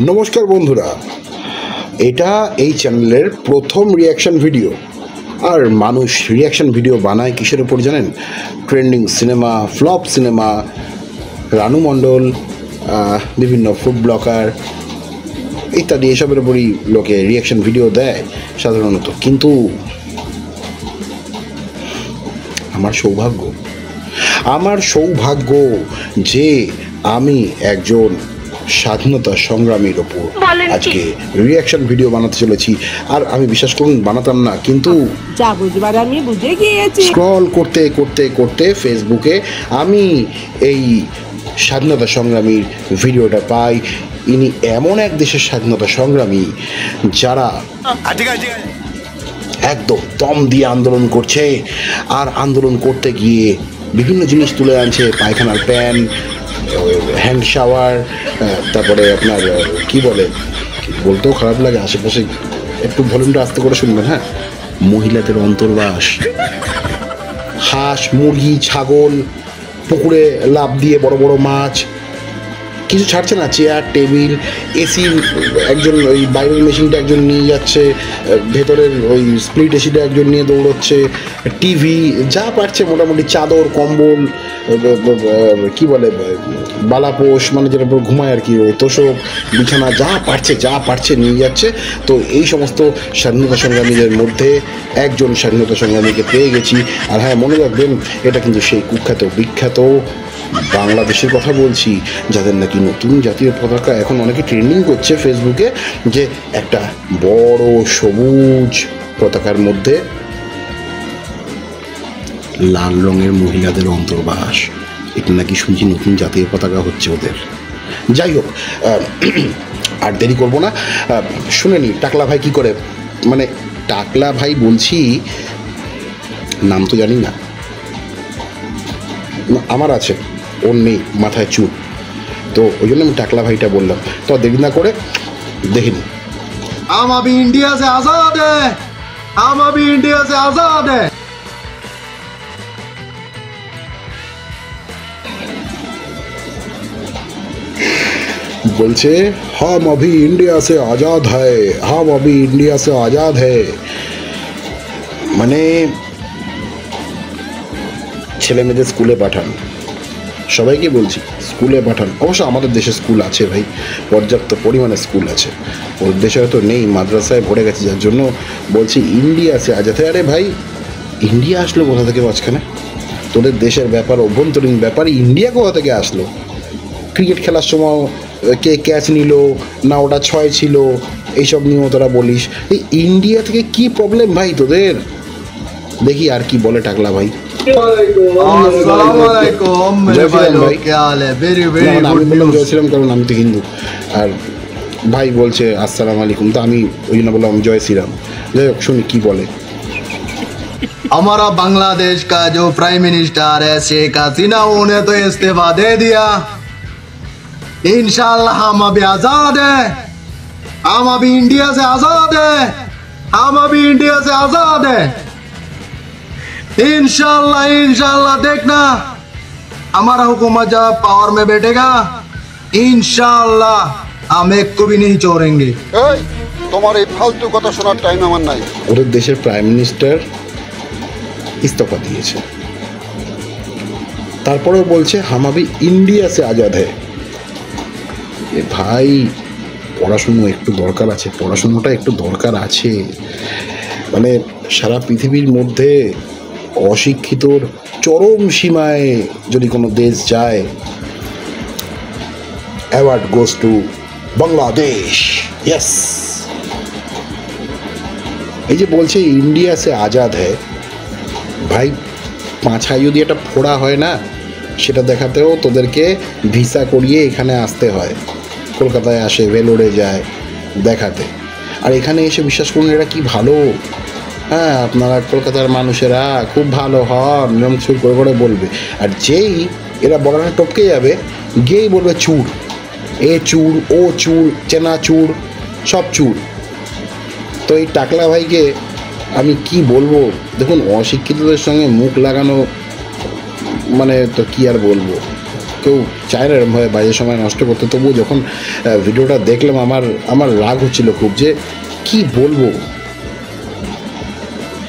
নমস্কার বন্ধুরা, এটা এই চ্যানেলের প্রথম রিয়াকশন ভিডিও। আর মানুষ রিয়াকশন ভিডিও বানায় কিসের উপর জানেন? Trending cinema, flop cinema, Ranu Mondal, বিভিন্ন ফুড ব্লগার ইত্যাদি এসবের উপরই লোকে রিয়াকশন ভিডিও দেয় সাধারণত। কিন্তু আমার সৌভাগ্য যে আমি একজন স্বাধীনতা সংগ্রামীর ওপর আজকে রিয়াকশন ভিডিও বানাতে চলেছি। আর আমি বিশ্বাস করুন বানাতাম না, কিন্তু যা বুঝবার আমি বুঝে গিয়েছি। স্ক্রল করতে করতে করতে ফেসবুকে আমি এই স্বাধীনতা সংগ্রামীর ভিডিওটা পাই। ইনি এমন এক দেশের স্বাধীনতা সংগ্রামী যারা একদম দম দিয়ে আন্দোলন করছে, আর আন্দোলন করতে গিয়ে বিভিন্ন জিনিস তুলে আনছে, পায়খানার প্যান, হ্যান্ড শাওয়ার, তারপরে আপনার কি বলতেও খারাপ লাগে, আশেপাশে একটু ভলিউমটা আস্তে করে শুনবেন, হ্যাঁ, মহিলাদের অন্তর্বাস, হাঁস, মুরগি, ছাগল, পুকুরে লাফ দিয়ে বড় বড় মাছ, কিছু ছাড়ছে না, চেয়ার, টেবিল, এসি, একজন ওই বাইরের মেশিনটা একজন নিয়ে যাচ্ছে, ভেতরের ওই স্প্লিট এসিটা একজন নিয়ে দৌড়চ্ছে, টিভি, যা পারছে মোটামুটি, চাদর, কম্বল, কি বলে, বালাপোষ, মানে যেটার উপর ঘুমায় আর কি, ওই তোষক, বিছানা, যা পারছে নিয়ে যাচ্ছে। তো এই সমস্ত স্বাধীনতা সংগ্রামীদের মধ্যে একজন স্বাধীনতা সংগ্রামীকে পেয়ে গেছি। আর হ্যাঁ, মনে রাখবেন, এটা কিন্তু সেই কুখ্যাত বিখ্যাত বাংলাদেশের কথা বলছি, যাদের নাকি নতুন জাতীয় পতাকা এখন অনেকে ট্রেন্ডিং করছে ফেসবুকে, যে একটা বড় সবুজ পতাকার মধ্যে লাল রঙের মহিলাদের অন্তর্বাস। এটা নাকি শুনছি নতুন জাতীয় পতাকা হচ্ছে ওদের। যাই হোক, আর দেরি করবো না, শুনে নি টাকলা ভাই কি করে, মানে টাকলা ভাই বলছি, নাম তো জানি না, আমার আছে, ওর নেই, মাথায় চুল, তো ওই জন্য আমি টাকলা ভাইটা বললাম। তো দেরি না করে দেখিনি। हम अभी इंडिया से आजाद है, हम अभी इंडिया से आजाद है। বলছে हम अभी इंडिया से आज़ाद है, हम अभी इंडिया से आज़ाद है। মানে ছেলে মেয়েদের স্কুলে পাঠান, সবাইকে বলছি স্কুলে পাঠান। অবশ্য আমাদের দেশে স্কুল আছে ভাই, পর্যাপ্ত পরিমাণে স্কুল আছে, ওর দেশে হয়তো নেই, মাদ্রাসায় ভরে গেছে, যার জন্য বলছি ইন্ডিয়া আছে আজাতে। আরে ভাই, ইন্ডিয়া আসলো কোথা থেকে মাঝখানে? তোদের দেশের ব্যাপার, অভ্যন্তরীণ ব্যাপার, ইন্ডিয়া কোথা থেকে আসলো? ক্রিকেট খেলার সময় কে ক্যাচ নিল না, ওটা 6 ছিল, এইসব নিয়েও তোরা বলিস। এই ইন্ডিয়া থেকে কি প্রবলেম ভাই তোদের? দেখি আর কি বলে টাকলা ভাই। अस्सलामुअलैकुम मेरे भाई लोग, क्या हाल है? Very very good news. জয়শ্রীরাম, কারণ আমি তো হিন্দু, আর ভাই বলছে আসসালামু আলাইকুম, তো আমি ওই জন্য বললাম জয় শ্রীরাম। যাই হোক, শুনি কি বলে। हमारा बांग्लादेश का जो प्राइम मिनिस्टर है शेख हसीना, उन्हें तो इस्तीफा दे दिया। इंशाल्लाह हम अभी आजाद है, हम अभी इंडिया से आजाद है, हम अभी इंडिया से आजाद है। इंशाल्लाह इंशाल्लाह देखना, हमारा हुकूमत जब पावर में बैठेगा, इंशाल्लाह हम एक को भी नहीं छोड़ेंगे। এই তোমার এই ফালতু কথা শোনার টাইম আমার নাই। ওদের দেশের প্রাইম মিনিস্টার ইস্তফা দিয়েছে, তারপরেও বলছে হাম আভি ইন্ডিয়া সে আজাদ হ্যায়। এ ভাই, পড়াশুনো একটু দরকার আছে, পড়াশুনোটা একটু দরকার আছে। মানে সারা পৃথিবীর মধ্যে অশিক্ষিতর চরম সীমায় যদি কোনো দেশ যায়, award goes to Bangladesh. Yes, এই যে বলছে ইন্ডিয়া সে আজাদ হ্যায়, ভাই পাছায় যদি একটা ফোড়া হয় না, সেটা দেখাতেও তোদেরকে ভিসা করিয়ে এখানে আসতে হয়। কলকাতায় আসে, ভেলোরে যায় দেখাতে, আর এখানে এসে বিশ্বাস করুন এরা কি ভালো। হ্যাঁ, আপনারা কলকাতার মানুষেরা খুব ভালো হন, এরকম সুর করে করে বলবে। আর যেই এরা বড়রা টপকে যাবে, গিয়েই বলবে চুর, এ চুর, ও চুর, চেনা চুর, সব চুর। তো এই টাকলা ভাইকে আমি কি বলবো, দেখুন, অশিক্ষিতদের সঙ্গে মুখ লাগানো মানে তো কি আর বলবো, কেউ চায় না এরকমভাবে বাজে সময় নষ্ট করতে। তবুও যখন ভিডিওটা দেখলাম আমার রাগ হচ্ছিল খুব, যে কি বলবো,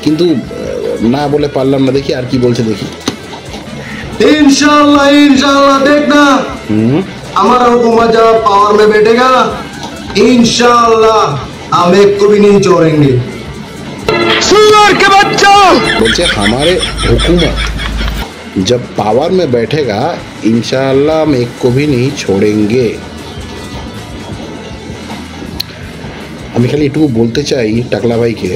কিন্তু না বলে পারলাম না। দেখি আর কি বলছে, দেখি। इंशाल्लाह इंशाल्लाह देखना हमारा हुकूमत जब पावर में बैठेगा इंशाल्लाह हम एक को भी नहीं छोड़ेंगे। बोलते हमारे हुकूमत जब पावर में बैठेगा इंशाअल्लाह हम एक को भी नहीं छोड़ेंगे। আমি খালি একটু বলতে চাই টাকলা ভাইকে,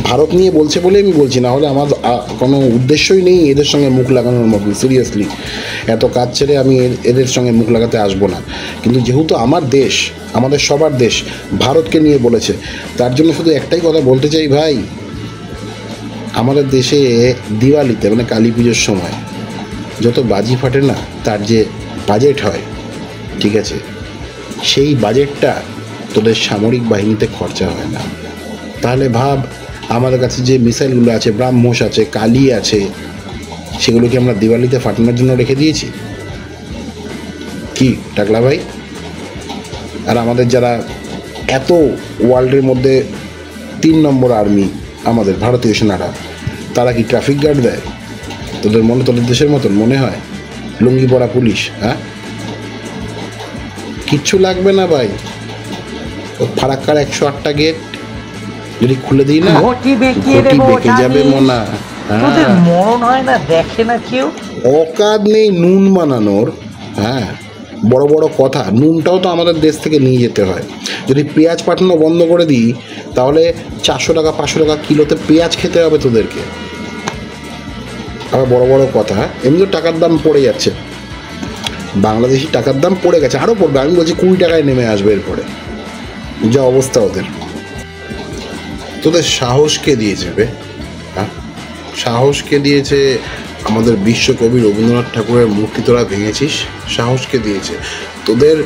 ভারত নিয়ে বলছে বলে আমি বলছি, না হলে আমার কোনো উদ্দেশ্যই নেই এদের সঙ্গে মুখ লাগানোর মতো। সিরিয়াসলি এত কাজ ছেড়ে আমি এদের সঙ্গে মুখ লাগাতে আসবো না। কিন্তু যেহেতু আমার দেশ, আমাদের সবার দেশ, ভারতকে নিয়ে বলেছে, তার জন্য শুধু একটাই কথা বলতে চাই ভাই, আমাদের দেশে দিওয়ালিতে মানে কালী পুজোর সময় যত বাজি ফাটে না, তার যে বাজেট হয়, ঠিক আছে, সেই বাজেটটা তোদের সামরিক বাহিনীতে খরচা হয় না। তাহলে ভাব, আমাদের কাছে যে মিসাইলগুলো আছে, ব্রাহ্মস আছে, কালি আছে, সেগুলো কি আমরা দিওয়ালিতে ফাটানোর জন্য রেখে দিয়েছি? কি টাকলা ভাই? আর আমাদের যারা এত ওয়ার্ল্ডের মধ্যে 3 নম্বর আর্মি, আমাদের ভারতীয় সেনারা, তারা কি ট্রাফিক গার্ড দেয় তোদের দেশের মতন মনে হয়? লুঙ্গি পরা পুলিশ? হ্যাঁ, কিচ্ছু লাগবে না ভাই। ফারাক্কার 108টা গেট যদি খুলে দিই না, ঘটি বেঁকে যাবে মোনা। মরণ হয় না, দেখে না কেউ। অকাদ নেই নুন বানানোর। হ্যাঁ, বড় বড় কথা। নুনটাও তো আমাদের দেশ থেকে নিয়ে যেতে হয়। যদি পেঁয়াজ পাঠানো বন্ধ করে দিই, তাহলে 400 টাকা 500 টাকা কিলোতে পেঁয়াজ খেতে হবে তোদেরকে। আবার বড় বড় কথা। এমনি তো টাকার দাম পড়ে যাচ্ছে, বাংলাদেশি টাকার দাম পড়ে গেছে, আরও পড়বে। আমি বলছি 20 টাকায় নেমে আসবে এরপরে, যা অবস্থা ওদের। তোদের সাহসকে দিয়েছে বে, হ্যাঁ, সাহসকে দিয়েছে। আমাদের বিশ্বকবি রবীন্দ্রনাথ ঠাকুরের মূর্তি তোরা ভেঙেছিস, সাহসকে দিয়েছে। তোদের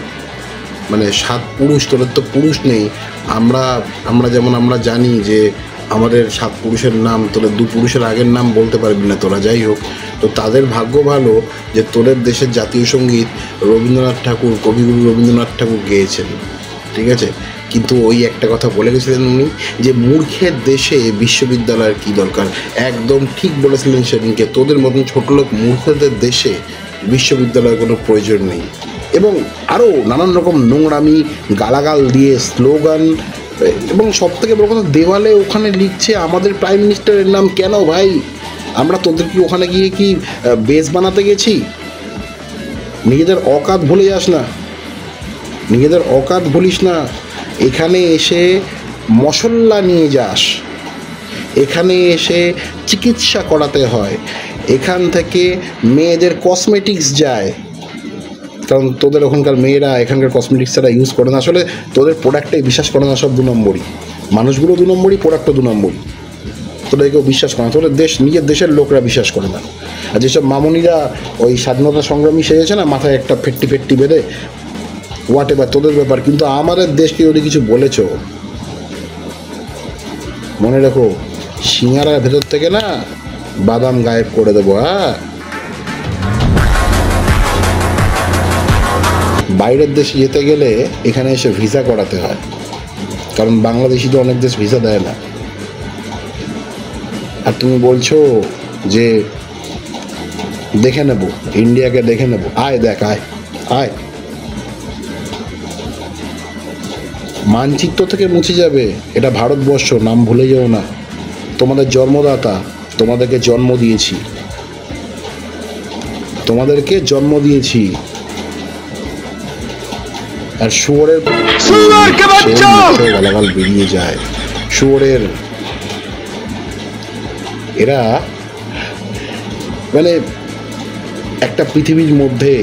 মানে 7 পুরুষ, তোদের তো পুরুষ নেই। আমরা যেমন আমরা জানি যে আমাদের 7 পুরুষের নাম, তোদের 2 পুরুষের আগের নাম বলতে পারবি না তোরা। যাই হোক, তো তাদের ভাগ্য ভালো যে তোদের দেশের জাতীয় সঙ্গীত রবীন্দ্রনাথ ঠাকুর, কবিগুরু রবীন্দ্রনাথ ঠাকুর গেয়েছেন, ঠিক আছে। কিন্তু ওই একটা কথা বলে গেছিলেন উনি, যে মূর্খের দেশে বিশ্ববিদ্যালয়ের কী দরকার। একদম ঠিক বলেছিলেন সেদিনকে, তোদের মতন ছোটলোক মূর্খদের দেশে বিশ্ববিদ্যালয়ের কোনো প্রয়োজন নেই। এবং আরও নানান রকম নোংরামি, গালাগাল দিয়ে স্লোগান, এবং সবথেকে বড় কথা, দেওয়ালে ওখানে লিখছে আমাদের প্রাইম মিনিস্টারের নাম। কেন ভাই? আমরা তোদের কি ওখানে গিয়ে কি বেস বানাতে গেছি? নিজেদের অকাত ভুলে যাস না, নিজেদের অকাত ভুলিস না। এখানে এসে মশলা নিয়ে যাস, এখানে এসে চিকিৎসা করাতে হয়, এখান থেকে মেয়েদের কসমেটিক্স যায়, কারণ তোদের ওখানকার মেয়েরা এখানকার কসমেটিক্স ছাড়া ইউজ করে না। আসলে তোদের প্রোডাক্টটাই বিশ্বাস করে না, সব 2 নম্বরই। মানুষগুলো 2 নম্বরই, প্রোডাক্টও 2 নম্বরই। তোদের কেউ বিশ্বাস করে না, তোদের দেশ, নিজের দেশের লোকরা বিশ্বাস করে না। আর যেসব মামনিরা ওই স্বাধীনতা সংগ্রামী সেজেছে না, মাথায় একটা ফেট্টি বেঁধে, হোয়াট এভার, তোদের ব্যাপার। কিন্তু আমাদের দেশকে যদি কিছু বলেছ, মনে রেখো, সিঙ্গারার ভেতর থেকে না বাদাম গায়েব করে দেবো। হ্যাঁ, বাইরের দেশে যেতে গেলে এখানে এসে ভিসা করাতে হয়, কারণ বাংলাদেশি তো অনেক দেশ ভিসা দেয় না। আর তুমি বলছো যে দেখে নেব, ইন্ডিয়াকে দেখে নেব। আয় দেখ, আয় আয়। মানচিত্র থেকে মুছে যাবে, এটা ভারতবর্ষ, নাম ভুলে যেও না। তোমাদের জন্মদাতা, তোমাদেরকে জন্ম দিয়েছি, আর শুয়োরের গালাগাল বেরিয়ে যায়, শুয়োরের। এরা মানে একটা পৃথিবীর মধ্যে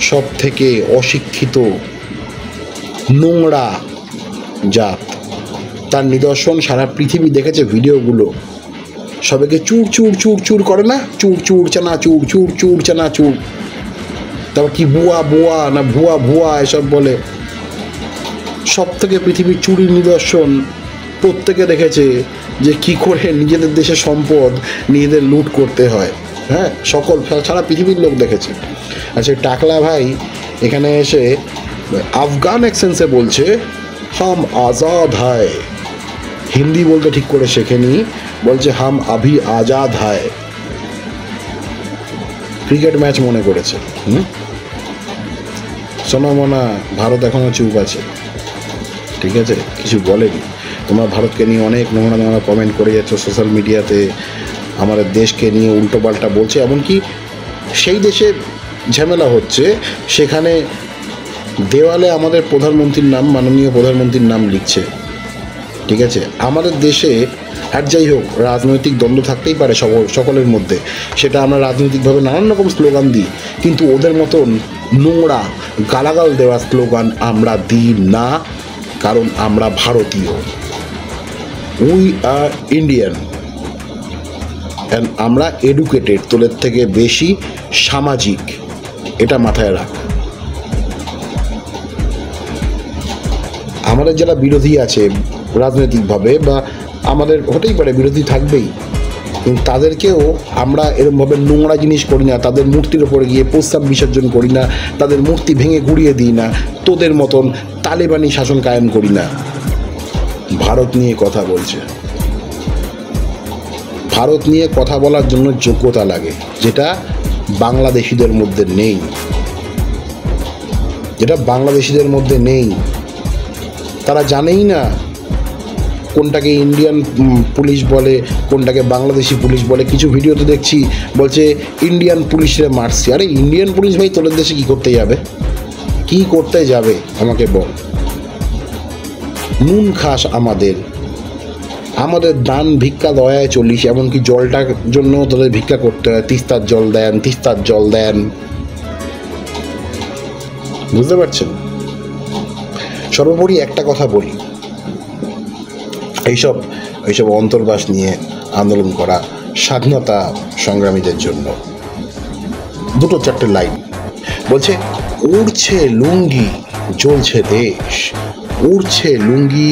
সব থেকে অশিক্ষিত নোংরা জাত। তার নিদর্শন সারা পৃথিবী দেখেছে ভিডিওগুলো। সবাইকে চুর চুর চুর চুর করে না, চুর চুর চানা চুর, চুর চুর চানা চুর। তারপর কি বুয়া বুয়া না ভুয়া ভুয়া এসব বলে। সব থেকে পৃথিবীর চুরির নিদর্শন প্রত্যেকে দেখেছে, যে কি করে নিজেদের দেশের সম্পদ নিজেদের লুট করতে হয়। হ্যাঁ, সকল সারা পৃথিবীর লোক দেখেছে। আচ্ছা, টাকলা ভাই এখানে এসে আফগান অ্যাকসেন্সে বলছে হাম আজাদ হায়, হিন্দি বলতে ঠিক করে শেখেনি, বলছে হাম আভি আজাদ হায়। ক্রিকেট ম্যাচ মনে করেছে। শোনো মনা, ভারত এখনও চুপ আছে, ঠিক আছে, কিছু বলেনি। তোমরা ভারতকে নিয়ে অনেক নোংরা নোংরা কমেন্ট করে যাচ্ছ সোশ্যাল মিডিয়াতে, আমাদের দেশকে নিয়ে উল্টোপাল্টা বলছে, এমনকি সেই দেশে ঝামেলা হচ্ছে সেখানে দেওয়ালে আমাদের প্রধানমন্ত্রীর নাম, মাননীয় প্রধানমন্ত্রীর নাম লিখছে, ঠিক আছে। আমাদের দেশে আর যাই হোক রাজনৈতিক দ্বন্দ্ব থাকতেই পারে সকলের মধ্যে, সেটা আমরা রাজনৈতিকভাবে নানান রকম স্লোগান দিই, কিন্তু ওদের মতন নোংরা গালাগাল দেওয়া স্লোগান আমরা দিই না, কারণ আমরা ভারতীয়, উই আর ইন্ডিয়ান, অ্যান্ড আমরা এডুকেটেড, তোদের থেকে বেশি সামাজিক, এটা মাথায় রাখ। আমাদের যারা বিরোধী আছে রাজনৈতিকভাবে, বা আমাদের হতেই পারে বিরোধী থাকবেই, কিন্তু তাদেরকেও আমরা এরকমভাবে নোংরা জিনিস করি না, তাদের মূর্তির ওপরে গিয়ে প্রস্তাব বিসর্জন করি না, তাদের মূর্তি ভেঙে গুড়িয়ে দিই না, তোদের মতন তালেবানি শাসন কায়েম করি না। ভারত নিয়ে কথা বলছে, ভারত নিয়ে কথা বলার জন্য যোগ্যতা লাগে, যেটা বাংলাদেশিদের মধ্যে নেই, যেটা বাংলাদেশিদের মধ্যে নেই। তারা জানেই না কোনটাকে ইন্ডিয়ান পুলিশ বলে, কোনটাকে বাংলাদেশি পুলিশ বলে। কিছু ভিডিওতে দেখছি বলছে ইন্ডিয়ান পুলিশরে মারছি। আরে ইন্ডিয়ান পুলিশ ভাই তোদের দেশে কী করতে যাবে, কী করতে যাবে আমাকে বল। নুন খাস আমাদের, আমাদের দান ভিক্ষা দয়ায় চলিস, এমনকি জলটার জন্য তোদের ভিক্ষা করতে হয়, তিস্তার জল দেন, তিস্তার জল দেন, বুঝতে পারছেন। সর্বোপরি একটা কথা বলি, এইসব অন্তর্বাস নিয়ে আন্দোলন করা স্বাধীনতা সংগ্রামীদের জন্য দুটো চারটে লাইন বলছে, উড়ছে লুঙ্গি জ্বলছে দেশ, উড়ছে লুঙ্গি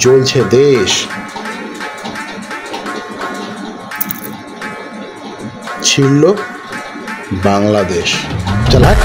জ্বলছে দেশ, ছিড়ল বাংলাদেশ। চল হাট।